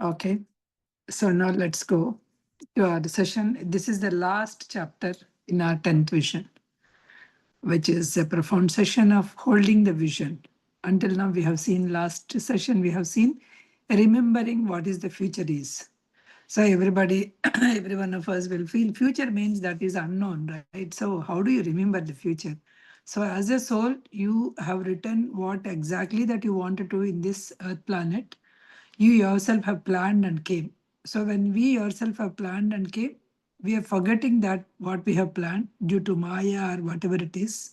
Okay, so now let's go to our session. This is the last chapter in our 10th vision, which is a profound session of holding the vision. Until now, we have seen last session, we have seen remembering what is the future is. So everybody, every one of us will feel future means that is unknown, right? So how do you remember the future? So as a soul, you have written what exactly that you want to do in this earth planet. You yourself have planned and came. So when we yourself have planned and came, we are forgetting that what we have planned due to Maya or whatever it is.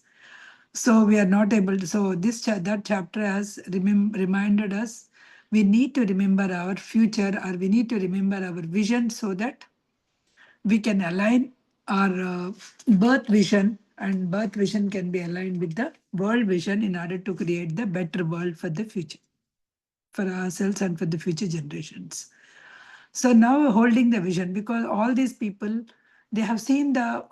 So we are not able to. So that chapter has reminded us we need to remember our future, or we need to remember our vision, so that we can align our birth vision, and birth vision can be aligned with the world vision in order to create the better world for the future, for ourselves and for the future generations. So now holding the vision, because all these people, they have seen the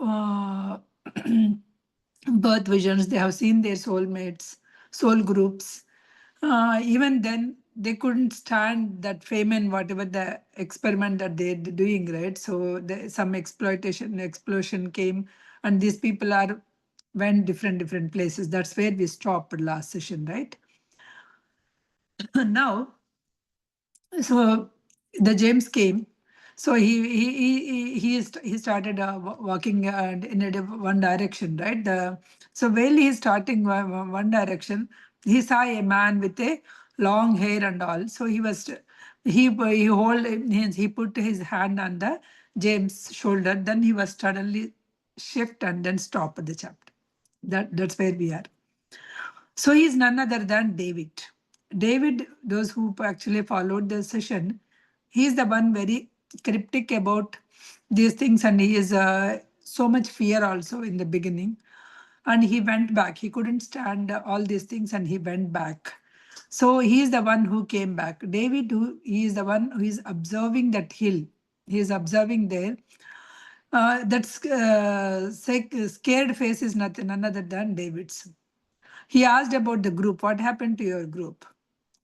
birth visions, they have seen their soulmates, soul groups. Even then, they couldn't stand that famine, whatever the experiment that they're doing, right? So some explosion came, and these people are went different places. That's where we stopped last session, right? Now, so the James came. So he started walking in one direction, right? So while he's starting one direction, he saw a man with a long hair and all. So he put his hand on the James' shoulder. Then he was suddenly shift and then stop the chapter. That's where we are. So he is none other than David. David, those who actually followed the session, he is the one very cryptic about these things, and he is so much fear also in the beginning. And he went back. He couldn't stand all these things, and he went back. So he is the one who came back. David, he is the one who is observing that hill. He is observing there. Scared face is none other than David's. He asked about the group. What happened to your group?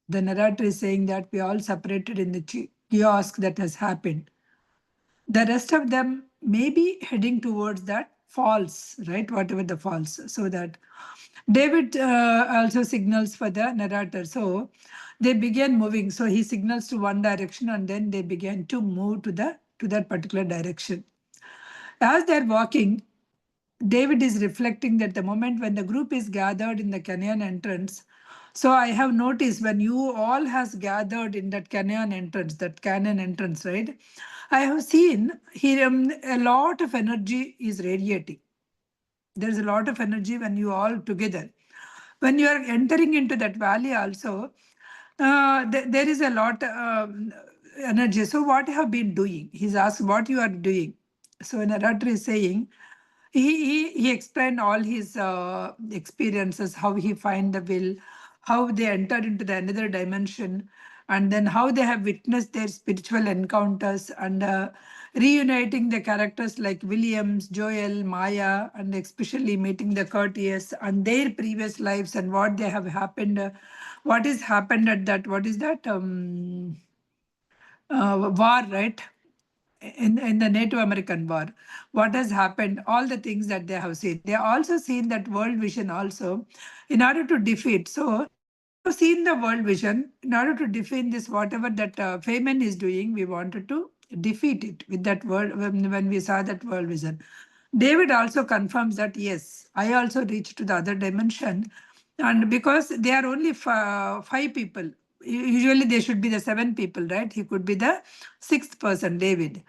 The narrator is saying that we all separated in the kiosk that has happened. The rest of them may be heading towards that falls, right? Whatever the falls. So that David also signals for the narrator. So they began moving. So he signals to one direction, and then they began to move to that particular direction. As they're walking, David is reflecting that the moment when the group is gathered in the canyon entrance. So I have noticed when you all has gathered in that canyon entrance, right? I have seen here a lot of energy is radiating. There's a lot of energy when you all together. When you are entering into that valley also, there is a lot energy. So what you have been doing? He's asked what you are doing. So narrator is saying, he explained all his experiences, how he find the will, how they entered into the another dimension, and then how they have witnessed their spiritual encounters, and reuniting the characters like Williams, Joel, Maya, and especially meeting the courteous and their previous lives and what they have happened, what is happened at that, what is that war, right? In the Native American War, what has happened, all the things that they have seen. They also seen that world vision also in order to defeat. So we have seen the world vision in order to defeat this, whatever that Feynman is doing, we wanted to defeat it with that world when we saw that world vision. David also confirms that, yes, I also reached to the other dimension. And because they are only five people, usually they should be the seven people, right? He could be the sixth person, David.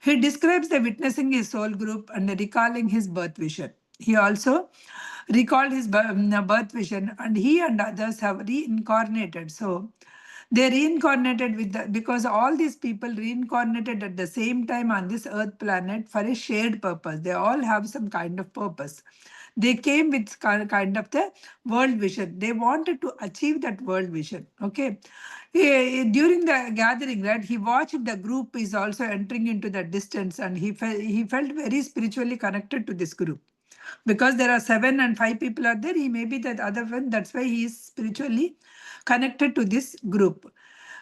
He describes the witnessing his soul group and recalling his birth vision. He also recalled his birth vision, and he and others have reincarnated. So they reincarnated because all these people reincarnated at the same time on this earth planet for a shared purpose. They all have some kind of purpose. They came with kind of the world vision. They wanted to achieve that world vision. Okay. During the gathering, right, he watched the group is also entering into the distance, and he felt very spiritually connected to this group. Because there are seven and five people are there, he may be that other one. That's why he is spiritually connected to this group.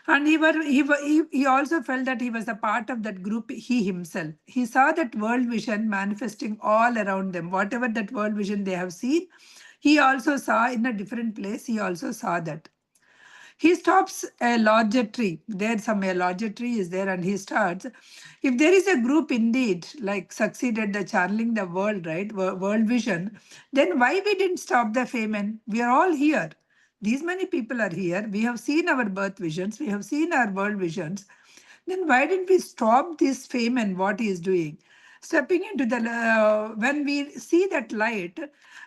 And he also felt that he was a part of that group, he himself. He saw that world vision manifesting all around them. Whatever that world vision they have seen, he also saw in a different place, he also saw that. He stops a larger tree. There's a larger tree is there, and he starts. If there is a group indeed like succeeded the channeling the world, right, world vision, then why we didn't stop the famine? We are all here. These many people are here. We have seen our birth visions. We have seen our world visions. Then why didn't we stop this famine? What he is doing? Stepping into the when we see that light,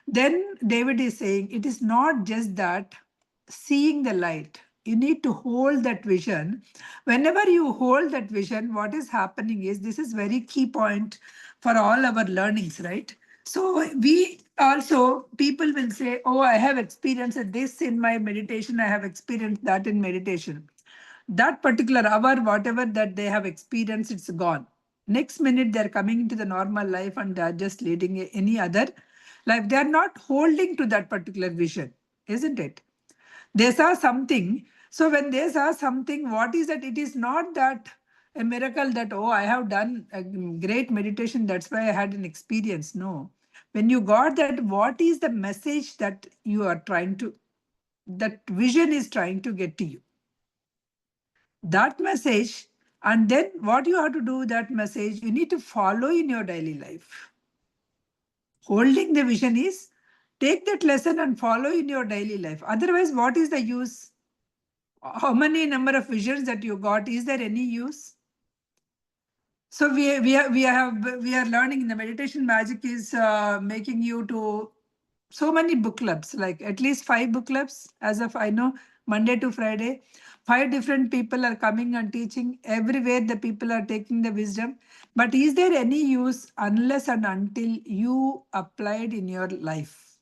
then David is saying it is not just that seeing the light. You need to hold that vision. Whenever you hold that vision, what is happening is this is very key point for all our learnings, right? So we also, people will say, oh, I have experienced this in my meditation, I have experienced that in meditation. That particular hour, whatever that they have experienced, it's gone. Next minute, they're coming into the normal life and they're just leading any other life. They're not holding to that particular vision, isn't it? They saw something. So when they saw something, what is that? It is not that a miracle that, oh, I have done a great meditation, that's why I had an experience. No. When you got that, what is the message that you are trying to, that vision is trying to get to you? That message, and then what you have to do, that message you need to follow in your daily life. Holding the vision is take that lesson and follow in your daily life. Otherwise, what is the use? How many number of visions that you got? Is there any use? So we are learning in the meditation magic is making you to so many book clubs, like at least 5 book clubs as of I know, Monday to Friday. 5 different people are coming and teaching. Everywhere the people are taking the wisdom. But is there any use unless and until you applied in your life?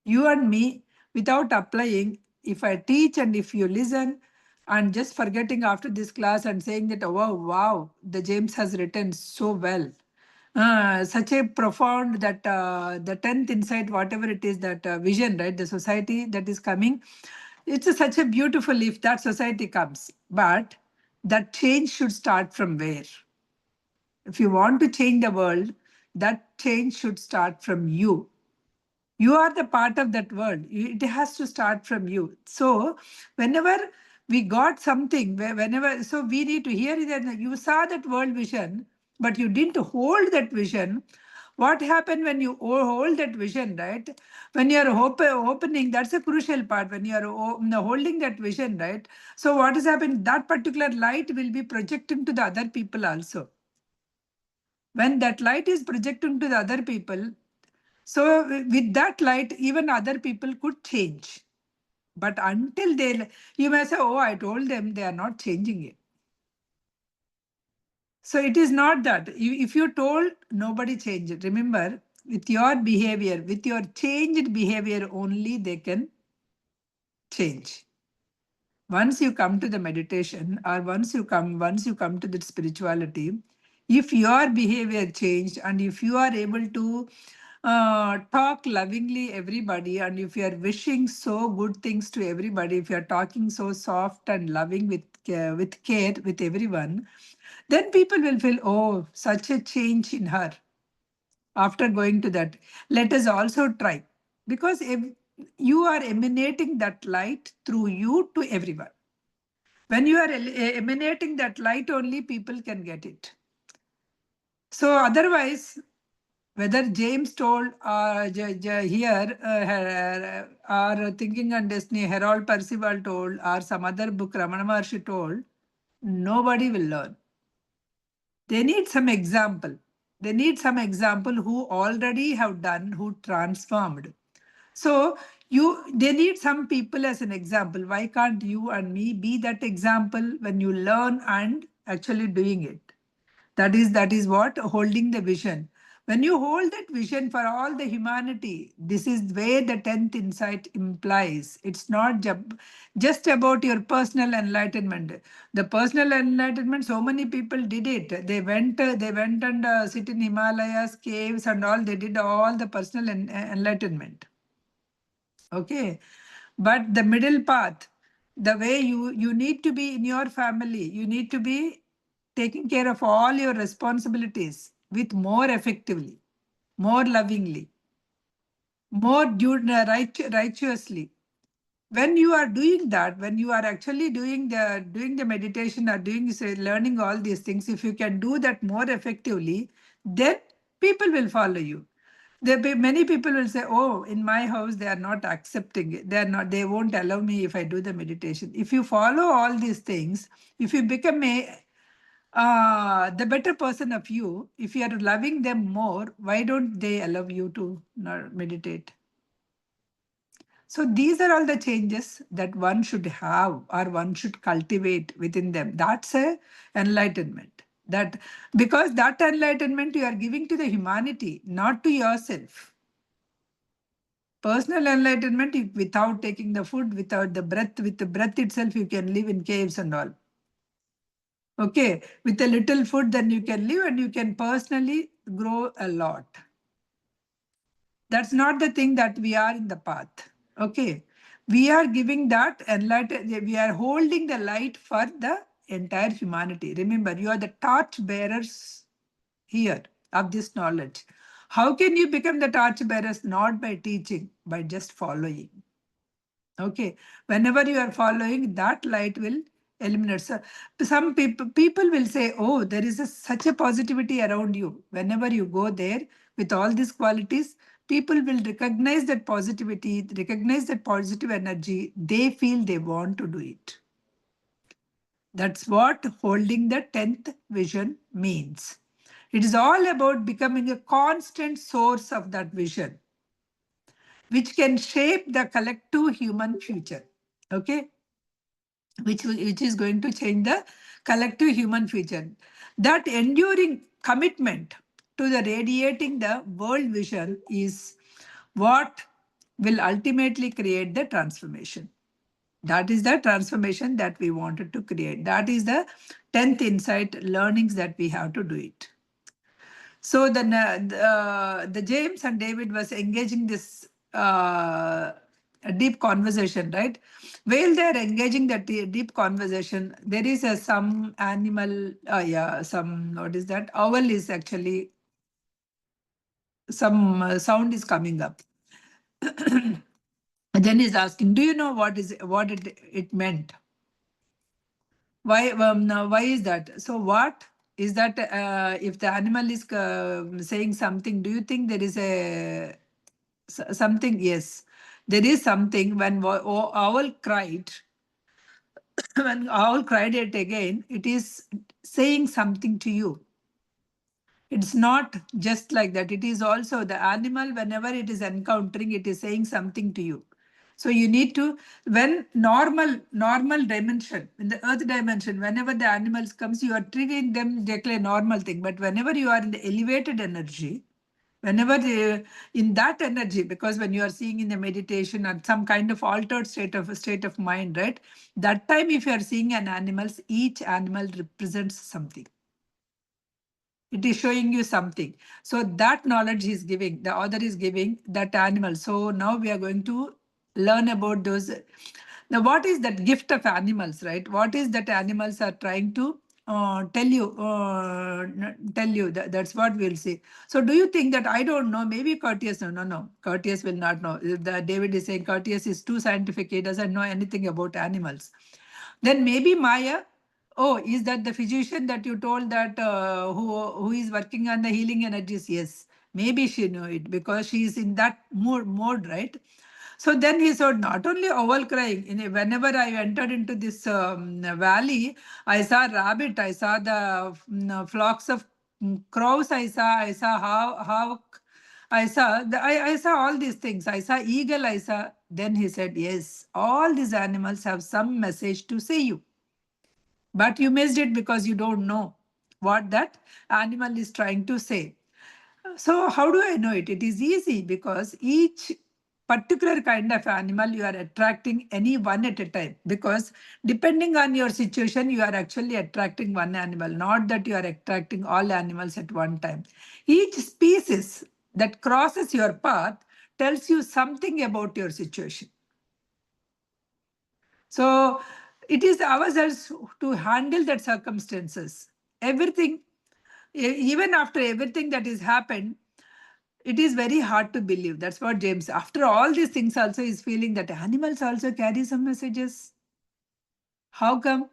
You and me, without applying, if I teach and if you listen, and just forgetting after this class and saying that, oh, wow, the James has written so well. Such a profound that the 10th insight, whatever it is, that vision, right? The society that is coming, it's such a beautiful if that society comes. But that change should start from where? If you want to change the world, that change should start from you. You are the part of that world. It has to start from you. So whenever we got something, whenever, so we need to hear that you saw that world vision, but you didn't hold that vision. What happened when you hold that vision, right? When you're opening, that's a crucial part. When you're holding that vision, right? So what has happened? That particular light will be projecting to the other people also. When that light is projecting to the other people, so with that light, even other people could change. But until they, you may say, oh, I told them, they are not changing it. So it is not that. If you told, nobody changed. Remember, with your behavior, with your changed behavior only, they can change. Once you come to the meditation, or once you come to the spirituality, if your behavior changed and if you are able to talk lovingly everybody, and if you are wishing so good things to everybody, if you are talking so soft and loving with care with everyone, then people will feel, oh, such a change in her after going to that. Let us also try, because if you are emanating that light through you to everyone. When you are emanating that light, only people can get it. So otherwise, whether James told here, or Thinking and Destiny, Harold Percival told, or some other book Ramana Maharshi told, nobody will learn. They need some example. They need some example who already have done, who transformed. So they need some people as an example. Why can't you and me be that example when you learn and actually doing it? That is what holding the vision. When you hold that vision for all the humanity, this is where the 10th insight implies. It's not just about your personal enlightenment. The personal enlightenment, so many people did it. They went and sit in Himalayas, caves and all. They did all the personal enlightenment. Okay. But the middle path, The way you need to be in your family, you need to be taking care of all your responsibilities with more effectively, more lovingly, more righteously. When you are doing that, when you are actually doing the meditation or doing, say, learning all these things, if you can do that more effectively, then people will follow you. Many people will say, oh, in my house they are not accepting it, they won't allow me if I do the meditation. If you follow all these things, if you become the better person of you, if you are loving them more, why don't they allow you to meditate? So these are all the changes that one should have or one should cultivate within them. That's a enlightenment. That because that enlightenment you are giving to the humanity, not to yourself. Personal enlightenment, without taking the food, without the breath, with the breath itself, you can live in caves and all. Okay, with a little food, then you can live and you can personally grow a lot. That's not the thing that we are in the path. Okay. We are giving that enlightenment, we are holding the light for the entire humanity. Remember, you are the torch bearers here of this knowledge. How can you become the torch bearers? Not by teaching, by just following. Okay. Whenever you are following, that light will eliminate. So some people will say, oh, there is such a positivity around you. Whenever you go there with all these qualities, people will recognize that positivity, recognize that positive energy. They feel they want to do it. That's what holding the 10th vision means. It is all about becoming a constant source of that vision, which can shape the collective human future. Okay, which is going to change the collective human future. That enduring commitment to the radiating the world vision is what will ultimately create the transformation. That is the transformation that we wanted to create. That is the 10th insight learnings that we have to do it. So the James and David was engaging this a deep conversation, right? While they're engaging that deep conversation, there is some animal, yeah, some, what is that? Owl is actually, some sound is coming up. And then he's asking, do you know what it meant? Why is that? So what is that? If the animal is saying something, do you think there is something? Yes, there is something. When owl cried, when owl cried it again, it is saying something to you. It's not just like that. It is also the animal, whenever it is encountering, it is saying something to you. So you need to, when normal dimension, in the earth dimension, whenever the animals comes, you are treating them like a normal thing. But whenever you are in the elevated energy, whenever in that energy, because when you are seeing in the meditation or some kind of altered state of mind, right? That time, if you are seeing an animals, each animal represents something. It is showing you something. So that knowledge is giving, the author is giving that animal. So now we are going to learn about those. Now, what is that gift of animals, right? What is that animals are trying to tell you? That's what we'll see. So do you think that, I don't know, maybe Courteous, no, Courteous will not know. David is saying Courteous is too scientific, he doesn't know anything about animals. Then maybe Maya, oh, is that the physician that you told that who is working on the healing energies? Yes, maybe she knew it because she is in that mode, right? So then he said, not only owl crying. Whenever I entered into this valley, I saw rabbit, I saw the flocks of crows, I saw how I saw all these things. I saw eagle, I saw. Then he said, yes, all these animals have some message to say you. But you missed it because you don't know what that animal is trying to say. So how do I know it? It is easy because each particular kind of animal you are attracting any one at a time, because depending on your situation you are actually attracting one animal, not that you are attracting all animals at one time. Each species that crosses your path tells you something about your situation. So it is ourselves to handle that circumstances. Everything, even after everything that has happened, it is very hard to believe. That's what James, after all these things also, is feeling that animals also carry some messages. How come?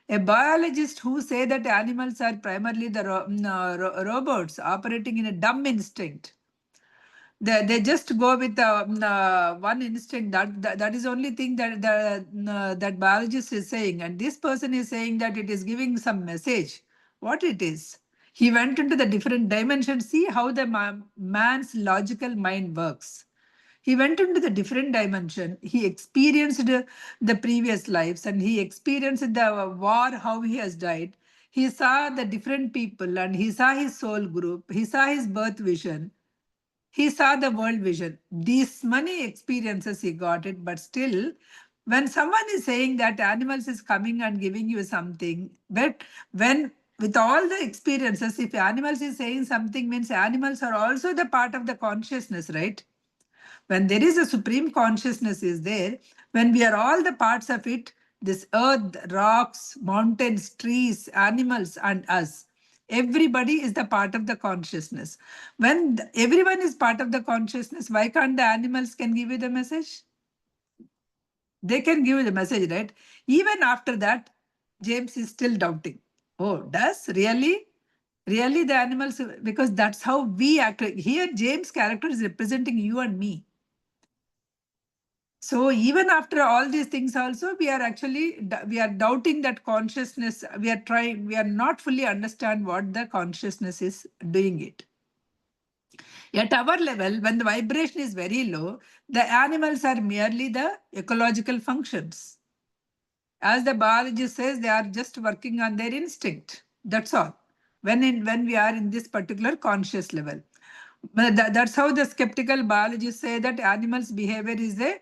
A biologist who say that animals are primarily the robots operating in a dumb instinct. They just go with one instinct. That is only thing that that biologist is saying, and this person is saying that it is giving some message. What it is? He went into the different dimension. See how the man's logical mind works. He went into the different dimension. He experienced the previous lives, and he experienced the war, how he has died. He saw the different people, and he saw his soul group. He saw his birth vision. He saw the world vision. These many experiences he got it, but still, when someone is saying that animals is coming and giving you something, but when with all the experiences, if animals is saying something, means animals are also the part of the consciousness, right? When there is a supreme consciousness is there, when we are all the parts of it, this earth, rocks, mountains, trees, animals, and us, everybody is the part of the consciousness. When everyone is part of the consciousness, why can't the animals can give you the message? They can give you the message, right? Even after that, James is still doubting. Oh, does really? Really the animals? Because that's how we act. Here, James' character is representing you and me. So even after all these things also, we are actually, we are doubting that consciousness. We are not fully understand what the consciousness is doing it. At our level, when the vibration is very low, the animals are merely the ecological functions. As the biologist says, they are just working on their instinct. That's all. When we are in this particular conscious level. But that's how the skeptical biologists say that animals' behavior is a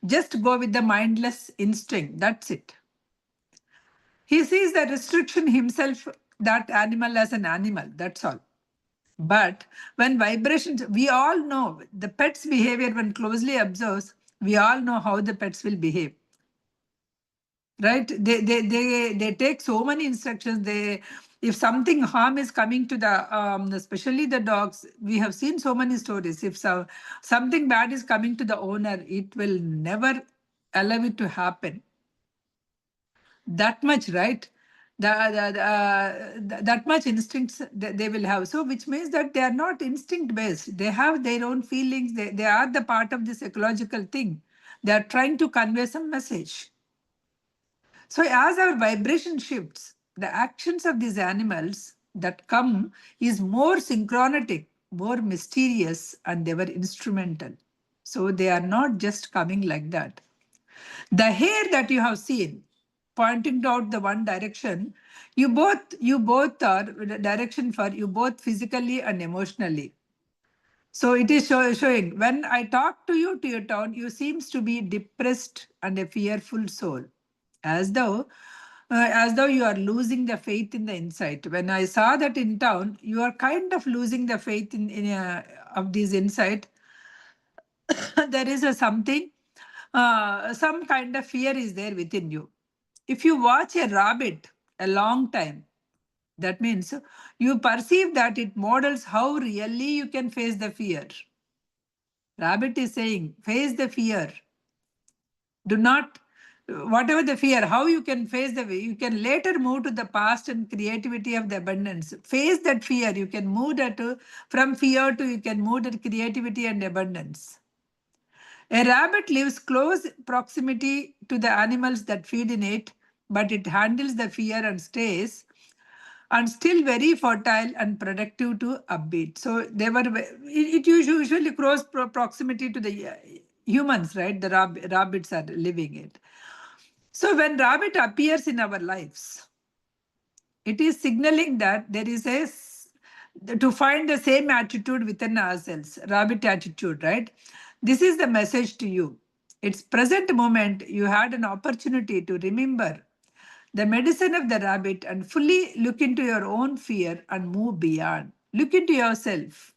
just go with the mindless instinct. That's it. He sees the restriction himself, that animal as an animal. That's all. But when vibrations, we all know the pet's behavior when closely observed, we all know how the pets will behave. Right? They take so many instructions. If something harm is coming to the especially the dogs, we have seen so many stories. If something bad is coming to the owner, it will never allow it to happen. That much, right? That much instincts they will have. So which means that they are not instinct based. They have their own feelings. They are the part of this ecological thing. They are trying to convey some message. So as our vibration shifts, the actions of these animals that come is more synchronetic, more mysterious, and they were instrumental. So they are not just coming like that. The hair that you have seen pointing out the one direction, you both are direction for you both physically and emotionally. So it is showing when I talk to you to your town, you seems to be depressed and a fearful soul, as though you are losing the faith in the insight. When I saw that in town, you are kind of losing the faith in of this insight. There is a something, some kind of fear is there within you. If you watch a rabbit a long time, that means you perceive that it models how really you can face the fear. Rabbit is saying, face the fear. Do not, whatever the fear, how you can face you can later move to the past and creativity of the abundance. Face that fear. You can move that from fear to you can move to creativity and abundance. A rabbit lives close proximity to the animals that feed in it, but it handles the fear and stays and still very fertile and productive to upbeat. So they were it usually close proximity to the humans, right? The rabbits are living it. So when rabbit appears in our lives, it is signaling that there is to find the same attitude within ourselves, rabbit attitude, right? This is the message to you. It's present moment you had an opportunity to remember the medicine of the rabbit and fully look into your own fear and move beyond. Look into yourself,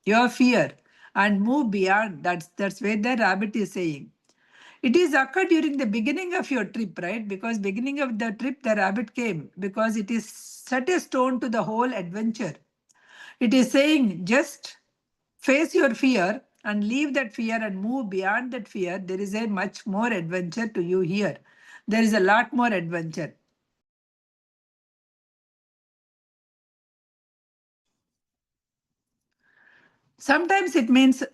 your fear, and move beyond. That's where the rabbit is saying. It is occurred during the beginning of your trip, right? Because beginning of the trip, the rabbit came because it is set a stone to the whole adventure. It is saying just face your fear and leave that fear and move beyond that fear. There is a much more adventure to you here. There is a lot more adventure. Sometimes it means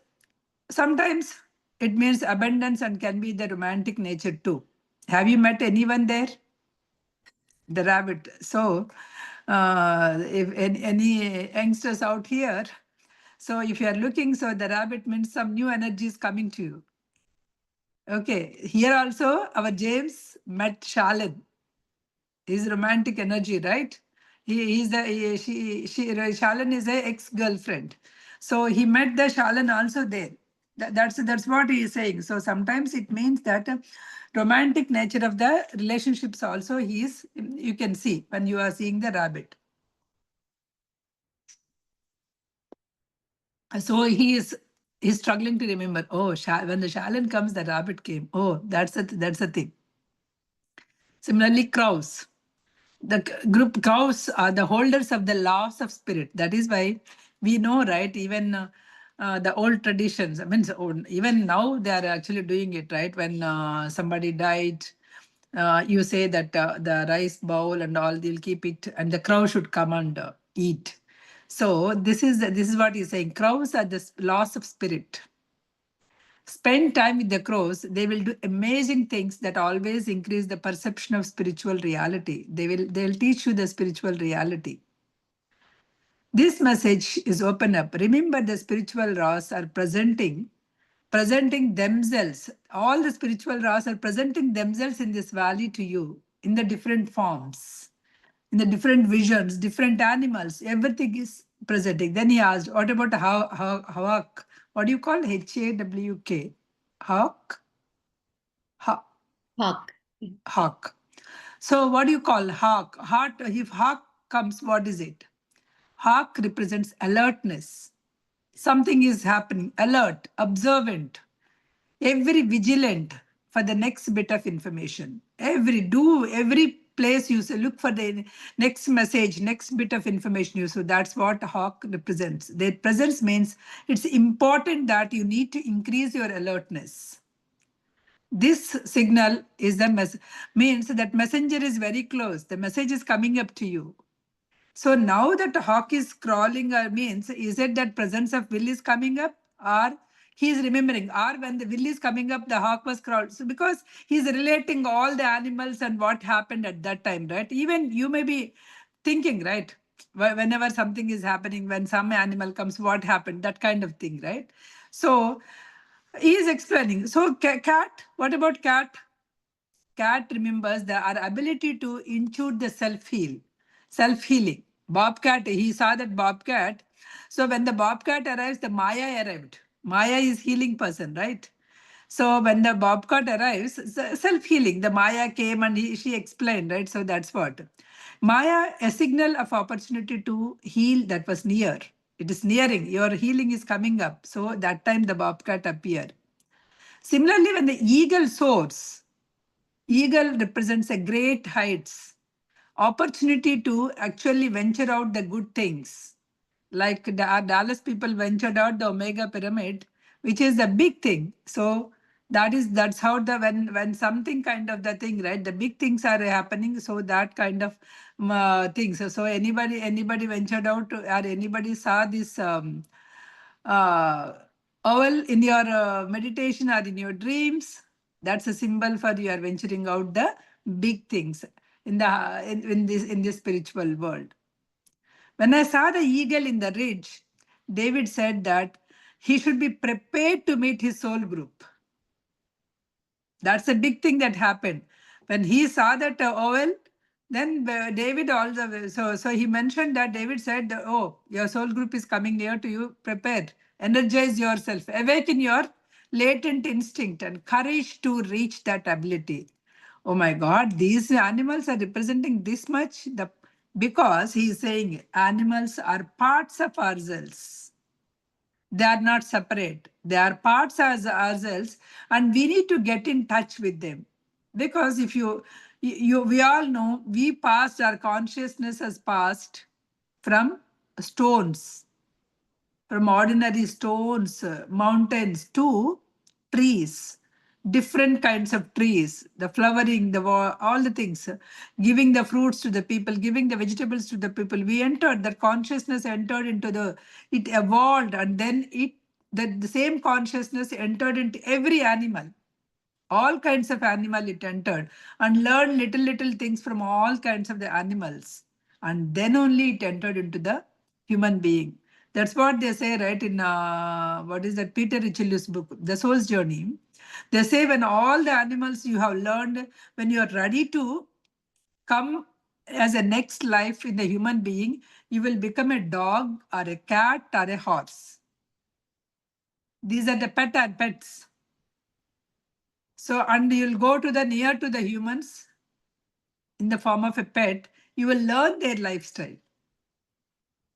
Sometimes it means abundance and can be the romantic nature too. Have you met anyone there? The rabbit. So, if any youngsters out here, so if you are looking, so the rabbit means some new energy is coming to you. Okay, here also our James met Shalan. His romantic energy, right? He's the she Shalan is a ex-girlfriend. So he met the Shalan also there. That's what he is saying. So sometimes it means that romantic nature of the relationships also he is, you can see when you are seeing the rabbit. So he's struggling to remember. Oh, when the Shalan comes, the rabbit came. Oh, that's a thing. Similarly, crows. The group cows are the holders of the laws of spirit. That is why we know, right? Even the old traditions, I mean, even now they are actually doing it, right? When somebody died, you say that the rice bowl and all, they'll keep it, and the crow should come and eat. So this is what he's saying. Crows are the laws of spirit. Spend time with the crows, they will do amazing things that always increase the perception of spiritual reality. They'll teach you the spiritual reality. This message is open up. Remember, the spiritual raws are presenting themselves. All the spiritual raws are presenting themselves in this valley to you in the different forms, in the different visions, different animals. Everything is presenting. Then he asked, "What about hawk? What do you call HAWK? Hawk? Hawk. Hawk. Hawk. So what do you call hawk? Heart. If hawk comes, what is it? Hawk represents alertness. Something is happening. Alert, observant, every vigilant for the next bit of information. Every place you say, look for the next message, next bit of information you. So that's what hawk represents. Their presence means it's important that you need to increase your alertness. This signal is means that messenger is very close. The message is coming up to you. So now that hawk is crawling means, is it that presence of will is coming up, or he is remembering, or when the will is coming up, the hawk was crawled. So because he's relating all the animals and what happened at that time, right? Even you may be thinking, right? Whenever something is happening, when some animal comes, what happened, that kind of thing, right? So he is explaining. So cat, what about cat? Cat remembers our ability to intuit the self-healing. Bobcat, he saw that Bobcat. So when the Bobcat arrives, the Maya arrived. Maya is healing person, right? So when the Bobcat arrives, self-healing, the Maya came and she explained, right? So that's what. Maya, a signal of opportunity to heal that was near. It is nearing. Your healing is coming up. So that time the Bobcat appeared. Similarly, when the eagle soars, eagle represents a great heights, opportunity to actually venture out the good things. Like the Dallas people ventured out the Omega Pyramid, which is a big thing. So that's how the when something kind of the thing, right? The big things are happening. So that kind of things. So anybody ventured out or anybody saw this uh, owl in your meditation or in your dreams, that's a symbol for you are venturing out the big things in the in this spiritual world. When I saw the eagle in the ridge, David said that he should be prepared to meet his soul group. That's a big thing that happened. When he saw that owl, then David also, so he mentioned that David said, oh, your soul group is coming near to you, prepare, energize yourself, awaken your latent instinct and courage to reach that ability. Oh my God, these animals are representing this much, because he is saying animals are parts of ourselves. They are not separate. They are parts as ourselves, and we need to get in touch with them. Because if we all know, we passed, our consciousness has passed from stones, from ordinary stones, mountains to trees, different kinds of trees, the flowering, all the things, giving the fruits to the people, giving the vegetables to the people. We entered, that consciousness entered into it evolved, and then the same consciousness entered into every animal. All kinds of animal it entered, and learned little things from all kinds of the animals, and then only it entered into the human being. That's what they say, right, in what is that, Peter Richelieu's book, The Soul's Journey. They say when all the animals you have learned, when you are ready to come as a next life in the human being, you will become a dog or a cat or a horse. These are the pets. So, and you'll go to the near to the humans in the form of a pet, you will learn their lifestyle.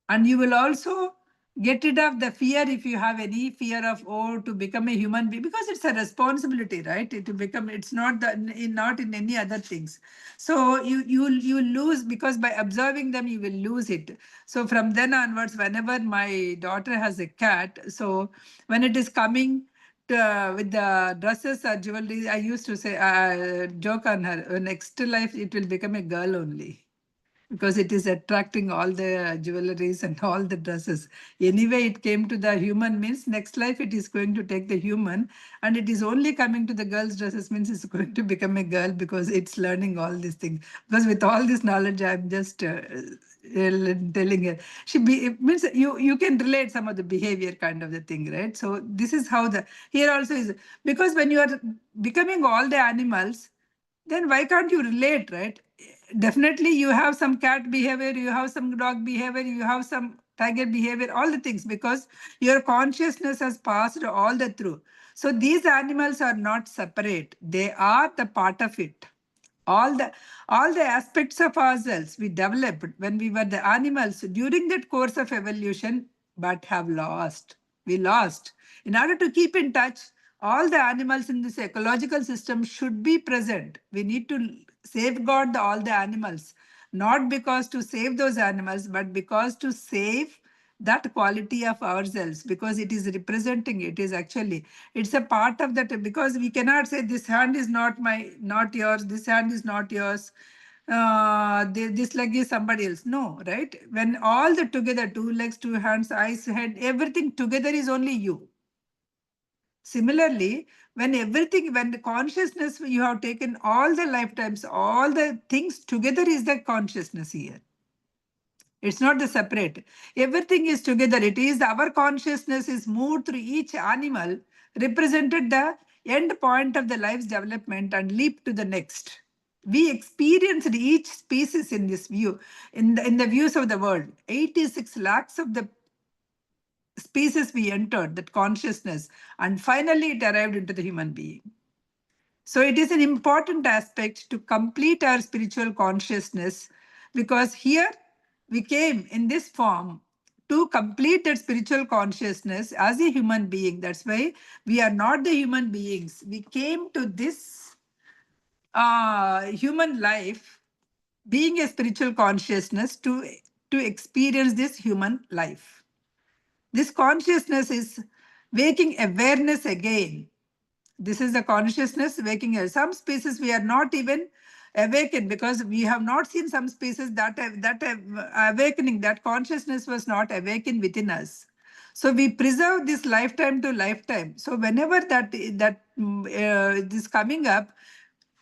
And you will also get rid of the fear, if you have any fear of, oh, to become a human being, because it's a responsibility, right? To become, it's not not in any other things. So you lose, because by observing them you will lose it. So from then onwards, whenever my daughter has a cat, so when it is coming with the dresses or jewelry, I used to say, joke on her, next life it will become a girl only, because it is attracting all the jewelries and all the dresses. Anyway, it came to the human, means next life it is going to take the human, and it is only coming to the girl's dresses, means it's going to become a girl, because it's learning all these things. Because with all this knowledge, I'm just telling her. It means you can relate some of the behavior kind of the thing, right? So this is how here also is, because when you are becoming all the animals, then why can't you relate, right? Definitely you have some cat behavior, you have some dog behavior, you have some tiger behavior, all the things, because your consciousness has passed all the through. So these animals are not separate, they are the part of it. All the aspects of ourselves we developed when we were the animals during that course of evolution, but have lost. We lost. In order to keep in touch, all the animals in this ecological system should be present. We need to safeguard all the animals, not because to save those animals, but because to save that quality of ourselves, because it is representing, it is actually, it's a part of that, because we cannot say this hand is not yours, this hand is not yours, this leg is somebody else. No, right? When all the together, two legs, two hands, eyes, head, everything together is only you. Similarly, when the consciousness, you have taken all the lifetimes, all the things together is the consciousness here. It's not the separate. Everything is together. It is our consciousness is moved through each animal, represented the end point of the life's development and leap to the next. We experienced each species in this view, in the views of the world. 86 lakhs of the species we entered, that consciousness, and finally it arrived into the human being. So it is an important aspect to complete our spiritual consciousness, because here we came in this form to complete that spiritual consciousness as a human being. That's why we are not the human beings. We came to this human life being a spiritual consciousness to experience this human life. This consciousness is waking awareness again. This is the consciousness waking us. Some species we are not even awakened, because we have not seen some species that have awakening, that consciousness was not awakened within us. So we preserve this lifetime to lifetime. So whenever this coming up,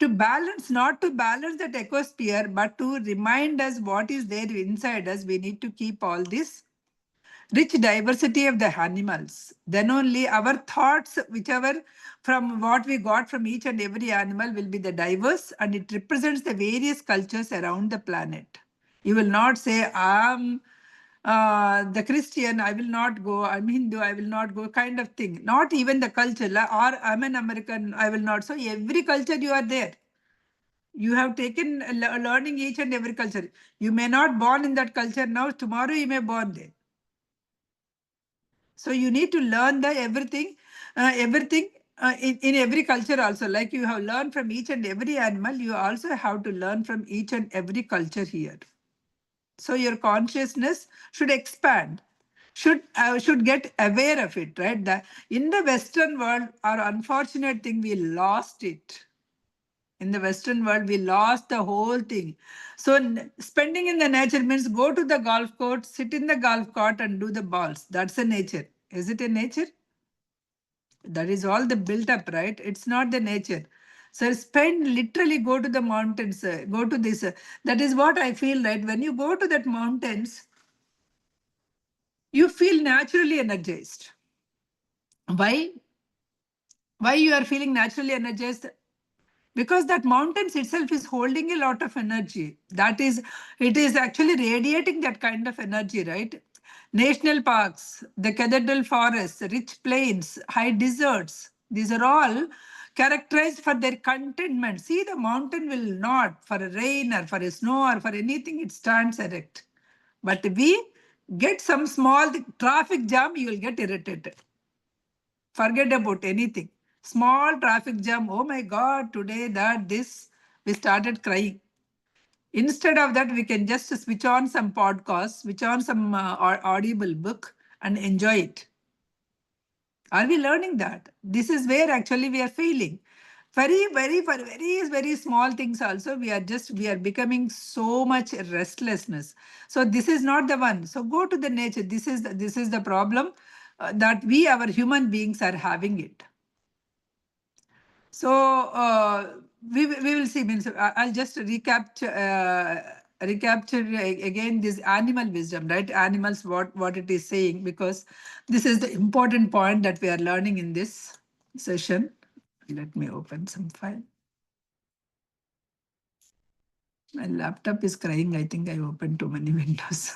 to balance, not to balance that ecosphere, but to remind us what is there inside us, we need to keep all this rich diversity of the animals. Then only our thoughts, whichever from what we got from each and every animal, will be the diverse, and it represents the various cultures around the planet. You will not say, I'm the Christian, I will not go, I'm Hindu, I will not go, kind of thing. Not even the culture, or I'm an American, I will not. So every culture you are there. You have taken learning each and every culture. You may not born in that culture now, tomorrow you may born there. So you need to learn the everything in every culture also. Like you have learned from each and every animal, you also have to learn from each and every culture here. So your consciousness should expand, should get aware of it, right? In the Western world, our unfortunate thing, we lost it. In the Western world, we lost the whole thing. So spending in the nature means go to the golf court, sit in the golf cart and do the balls. That's a nature. Is it a nature? That is all the built up, right? It's not the nature. So spend, literally go to the mountains, go to this. That is what I feel, right? When you go to that mountains, you feel naturally energized. Why? Why you are feeling naturally energized? Because that mountains itself is holding a lot of energy. That is, it is actually radiating that kind of energy, right? National parks, the cathedral forests, rich plains, high deserts, these are all characterized for their contentment. See, the mountain will not, for a rain or for a snow or for anything, it stands erect. But we get some small traffic jam, you will get irritated. Forget about anything. Small traffic jam. Oh my God, today that this, we started crying. Instead of that, we can just switch on some podcast, switch on some audible book and enjoy it. Are we learning that? This is where actually we are failing. For very small things also, we are becoming so much restlessness. So this is not the one. So go to the nature. This is the problem that we, our human beings, are having it. So we will see. Means I'll just recapture again this animal wisdom, right? Animals, what it is saying, because this is the important point that we are learning in this session. Let me open some file. My laptop is crying. I think I opened too many windows.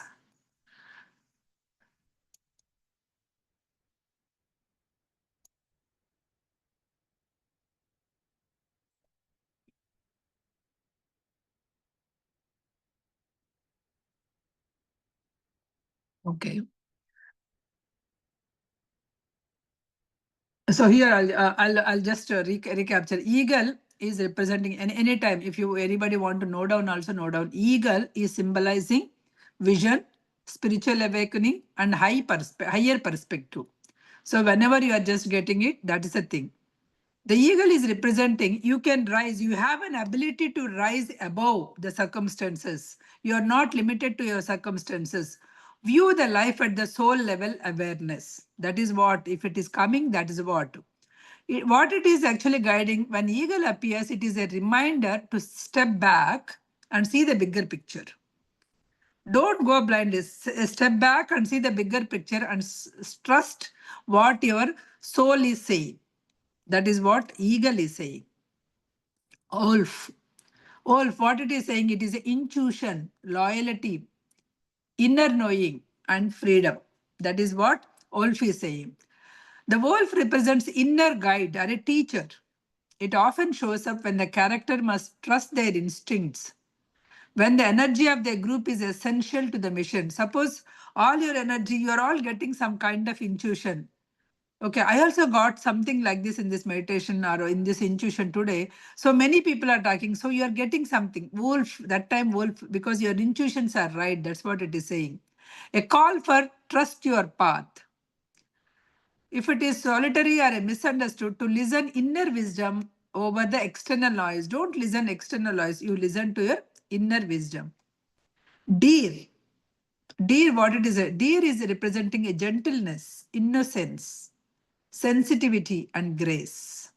Okay. So here I'll just recapture. Eagle is representing, and anytime if you anybody want to note down, also note down. Eagle is symbolizing vision, spiritual awakening, and higher perspective. So whenever you are just getting it, that is a thing. The eagle is representing you can rise. You have an ability to rise above the circumstances. You are not limited to your circumstances. View the life at the soul level awareness. That is what, if it is coming, that is what. What it is actually guiding, when eagle appears, it is a reminder to step back and see the bigger picture. Don't go blindly. Step back and see the bigger picture and trust what your soul is saying. That is what eagle is saying. Wolf. Wolf, what it is saying, it is intuition, loyalty, inner knowing, and freedom. That is what wolf is saying. The wolf represents inner guide or a teacher. It often shows up when the character must trust their instincts, when the energy of the group is essential to the mission. Suppose all your energy, you are all getting some kind of intuition. Okay, I also got something like this in this meditation or in this intuition today. So many people are talking. So you are getting something. Wolf, that time wolf, because your intuitions are right. That's what it is saying. A call for trust your path. If it is solitary or misunderstood, to listen inner wisdom over the external noise. Don't listen external noise. You listen to your inner wisdom. Deer. Deer, what it is? Deer is representing a gentleness, innocence, sensitivity, and grace.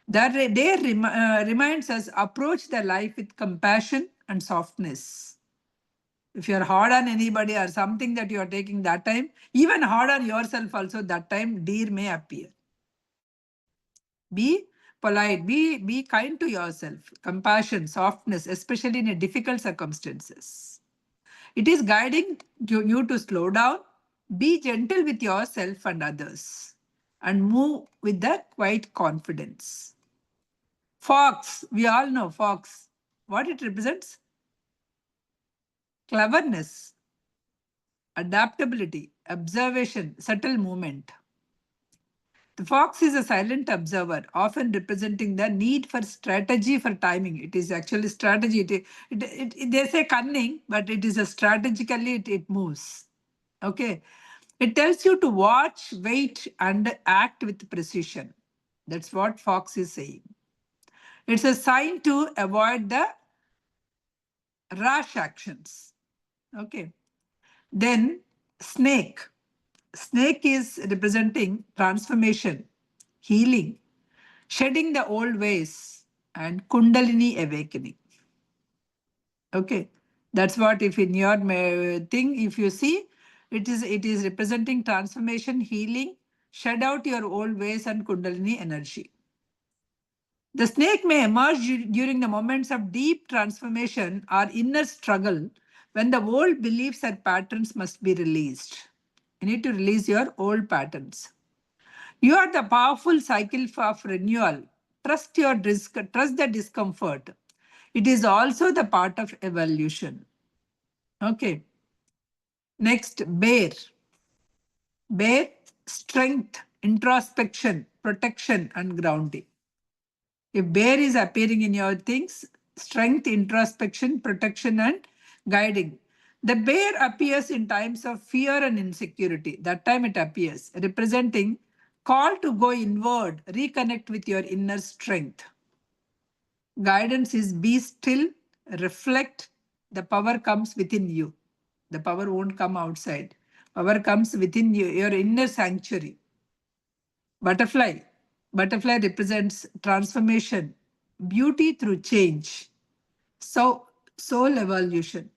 That day reminds us approach the life with compassion and softness. If you're hard on anybody or something that you are taking that time, even hard on yourself also, that time deer may appear. Be polite, be kind to yourself, compassion, softness, especially in a difficult circumstances. It is guiding you to slow down, be gentle with yourself and others, and move with the quiet confidence. Fox, we all know fox. What it represents? Cleverness. adaptability, observation, subtle movement. The fox is a silent observer, often representing the need for strategy for timing. It is actually strategy. They say cunning, but it is a strategically it moves. Okay. It tells you to watch, wait, and act with precision. That's what fox is saying. It's a sign to avoid the rash actions. Okay. Then snake. Snake is representing transformation, healing, shedding the old ways, and kundalini awakening. Okay, that's what if in your thing, if you see, it is representing transformation, healing, shed out your old ways and kundalini energy. The snake may emerge during the moments of deep transformation or inner struggle when the old beliefs and patterns must be released. You need to release your old patterns. You are the powerful cycle of renewal. Trust the discomfort. It is also the part of evolution. Okay. Next, bear. Bear, strength, introspection, protection, and grounding. If bear is appearing in your things, strength, introspection, protection, and guiding. The bear appears in times of fear and insecurity. That time it appears, representing call to go inward, reconnect with your inner strength. Guidance is be still, reflect. The power comes within you. The power won't come outside. Power comes within you, your inner sanctuary. Butterfly. Butterfly represents transformation, beauty through change. So, soul evolution.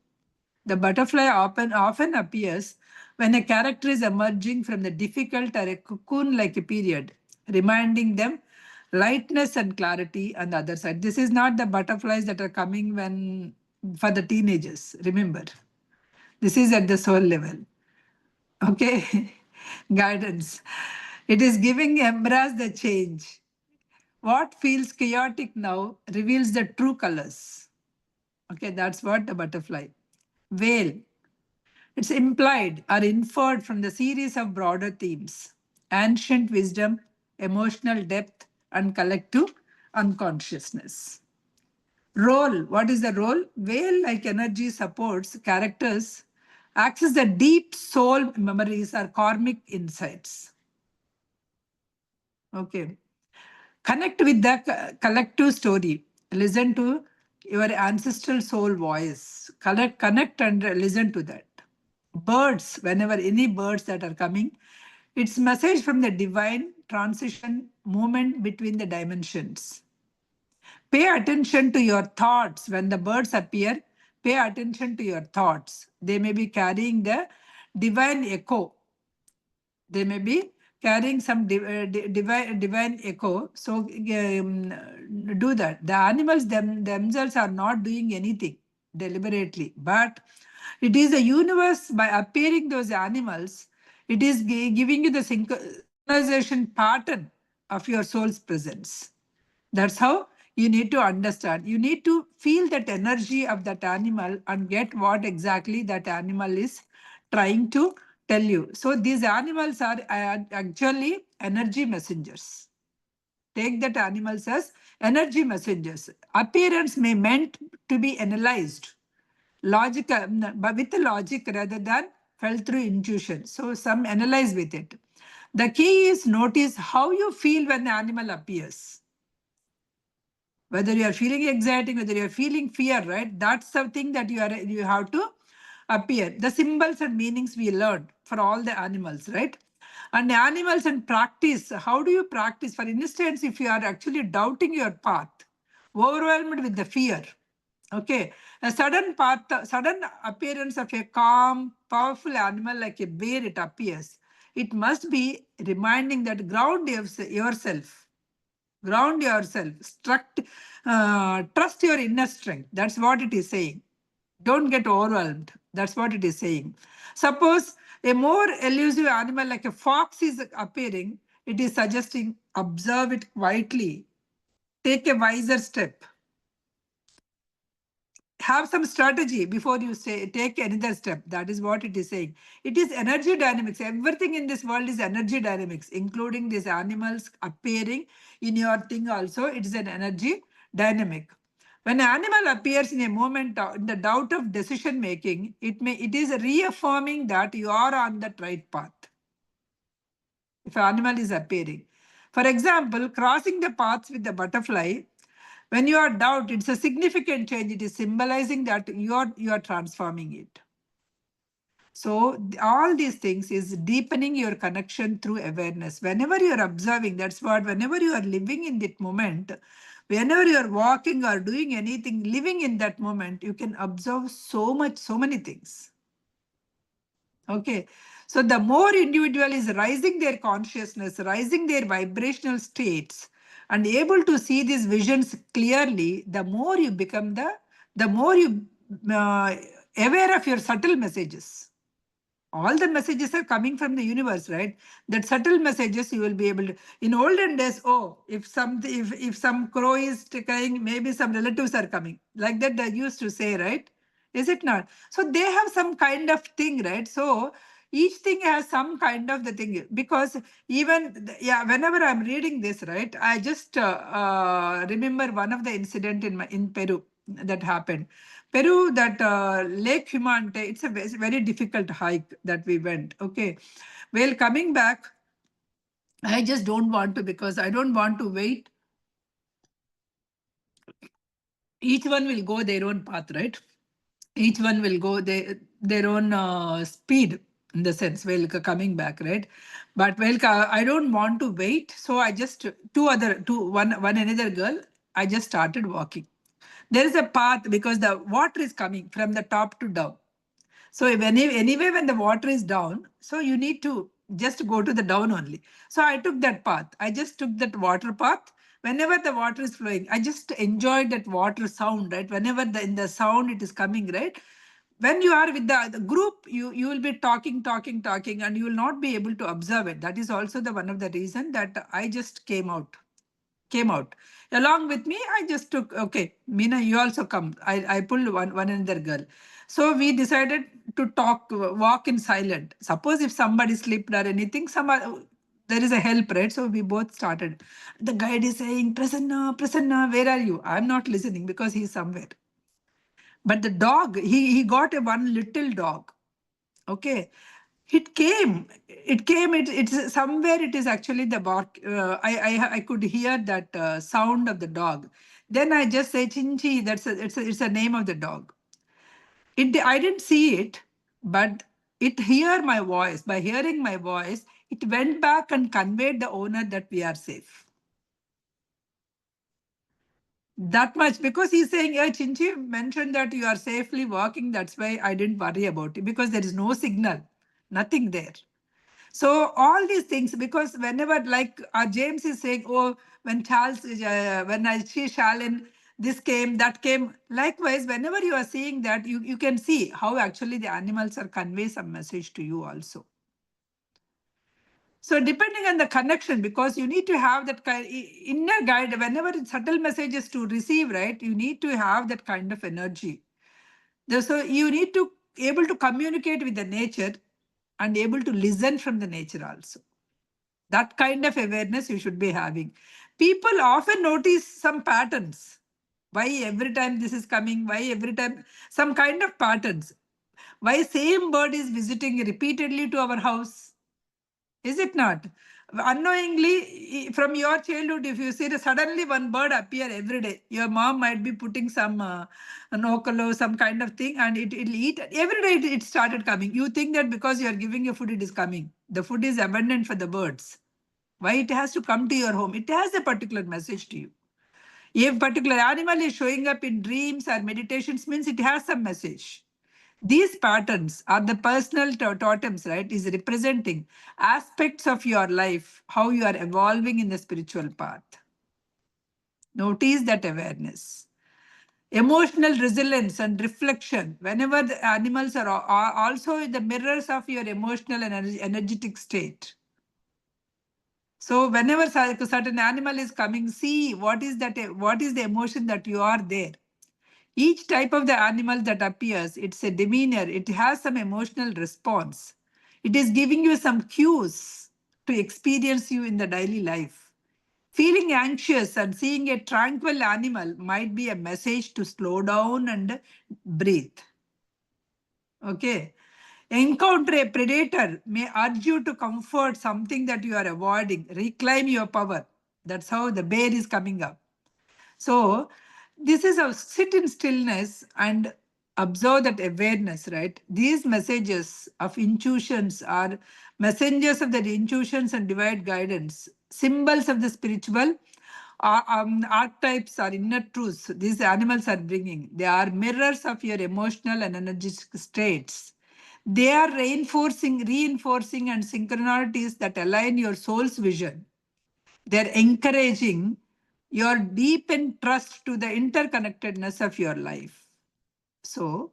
The butterfly often appears when a character is emerging from the difficult or a cocoon-like period, reminding them lightness and clarity on the other side. This is not the butterflies that are coming when for the teenagers. Remember, this is at the soul level. Okay, guidance. It is giving embrace the change. What feels chaotic now reveals the true colors. Okay, that's what the butterfly. Whale. It's implied or inferred from the series of broader themes: ancient wisdom, emotional depth, and collective unconsciousness. Role. What is the role? Whale like energy supports characters access the deep soul memories or karmic insights. Okay. Connect with the collective story. Listen to your ancestral soul voice. Connect and listen to that. Birds, whenever any birds that are coming, it's message from the divine transition movement between the dimensions. Pay attention to your thoughts. When the birds appear, pay attention to your thoughts. They may be carrying the divine echo. They may be carrying some divine echo. So do that. The animals themselves are not doing anything deliberately, but it is the universe by appearing those animals, it is giving you the synchronization pattern of your soul's presence. That's how you need to understand. You need to feel that energy of that animal and get what exactly that animal is trying to tell you. So these animals are actually energy messengers. Take that animals as energy messengers. Appearance may meant to be analyzed, logical, but with the logic rather than felt through intuition. So some analyze with it. The key is notice how you feel when the animal appears. Whether you are feeling exciting, whether you are feeling fear, right? That's the thing that you have to appear. The symbols and meanings we learned for all the animals, right? And animals and practice. How do you practice? For instance, if you are actually doubting your path, overwhelmed with the fear, okay, a sudden appearance of a calm, powerful animal like a bear, it appears. It must be reminding that ground yourself. Ground yourself. Trust your inner strength. That's what it is saying. Don't get overwhelmed. That's what it is saying. Suppose a more elusive animal like a fox is appearing, it is suggesting observe it quietly. Take a wiser step. have some strategy before you say take another step. That is what it is saying. It is energy dynamics. Everything in this world is energy dynamics, including these animals appearing in your thing also. It is an energy dynamic. When an animal appears in a moment in the doubt of decision making, it is reaffirming that you are on the right path. If an animal is appearing, for example, crossing the paths with the butterfly, when you are doubt, it's a significant change. It is symbolizing that you are transforming it. So all these things is deepening your connection through awareness. Whenever you are observing, that's what, whenever you are living in that moment, whenever you are walking or doing anything, living in that moment, you can observe so much, so many things. Okay. So the more individual is rising their consciousness, rising their vibrational states, and able to see these visions clearly, the more you become the more you aware of your subtle messages. All the messages are coming from the universe, right? That subtle messages you will be able to. In olden days, oh, if some crow is crying, maybe some relatives are coming. Like that they used to say, right? Is it not? So they have some kind of thing, right? So each thing has some kind of the thing, because even yeah, whenever I'm reading this, right, I just remember one of the incident in Peru that happened. Peru, that Lake Humante, it's a very difficult hike that we went. Okay. Well, coming back, I just don't want to, because I don't want to wait. Each one will go their own path, right? Each one will go their own speed, in the sense, well, coming back, right? But well, I don't want to wait. So I just, one another girl, I just started walking. There is a path because the water is coming from the top to down. So anyway, when the water is down, so you need to just go to the down only. So I took that path. I just took that water path. Whenever the water is flowing, I just enjoyed that water sound, right? Whenever in the sound it is coming, right? When you are with the group, you will be talking, and you will not be able to observe it. That is also the one of the reason that I just came out. Along with me, I just took, okay, Meena, you also come. I pulled one another girl. So we decided to walk in silent. Suppose if somebody slipped or anything, there is a help, right? So we both started. The guide is saying, Prasanna, Prasanna, where are you? I'm not listening because he's somewhere. But the dog, he got a one little dog. Okay. It's somewhere, it is actually the bark. I could hear that sound of the dog. Then I just say, Chinchi, it's a name of the dog. I didn't see it, but it hear my voice. By hearing my voice, it went back and conveyed the owner that we are safe. That much, because he's saying, yeah, Chinchi mentioned that you are safely walking. That's why I didn't worry about it, because there is no signal, nothing there. So all these things, because whenever, like James is saying, oh, when when I see Shalin, this came, that came. Likewise, whenever you are seeing that, you can see how actually the animals are convey some message to you also. So depending on the connection, because you need to have that kind inner guide, whenever it's subtle messages to receive, right? You need to have that kind of energy. So you need to able to communicate with the nature and able to listen from the nature also. That kind of awareness you should be having. People often notice some patterns. Why every time this is coming? Why every time some kind of patterns? Why same bird is visiting repeatedly to our house? Is it not? Unknowingly, from your childhood, if you see that suddenly one bird appear every day, your mom might be putting some nokolo, some kind of thing, and it'll eat. Every day it started coming. You think that because you are giving your food, it is coming. The food is abundant for the birds. Why it has to come to your home? It has a particular message to you. If particular animal is showing up in dreams or meditations, means it has some message. These patterns are the personal totems, right? Is representing aspects of your life, how you are evolving in the spiritual path. Notice that awareness. Emotional resilience and reflection. Whenever the animals are also the mirrors of your emotional and energetic state. So whenever certain animal is coming, see what is that, what is the emotion that you are there. Each type of the animal that appears, it's a demeanor, it has some emotional response. It is giving you some cues to experience you in the daily life. Feeling anxious and seeing a tranquil animal might be a message to slow down and breathe. Okay. Encounter a predator may urge you to comfort something that you are avoiding, reclaim your power. That's how the bear is coming up. So this is a sit in stillness and observe that awareness, right? These messages of intuitions are messengers of the intuitions and divine guidance, symbols of the spiritual, archetypes or inner truths these animals are bringing. They are mirrors of your emotional and energetic states. They are reinforcing and synchronities that align your soul's vision. They're encouraging your deepened trust to the interconnectedness of your life. So,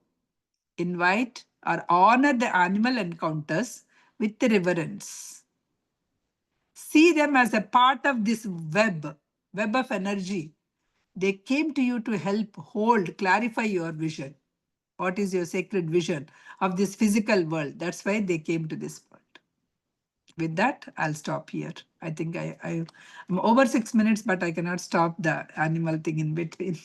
invite or honor the animal encounters with reverence. See them as a part of this web of energy. They came to you to help hold, clarify your vision. What is your sacred vision of this physical world? That's why they came to this world. With that, I'll stop here. I think I'm over 6 minutes, but I cannot stop the animal thing in between.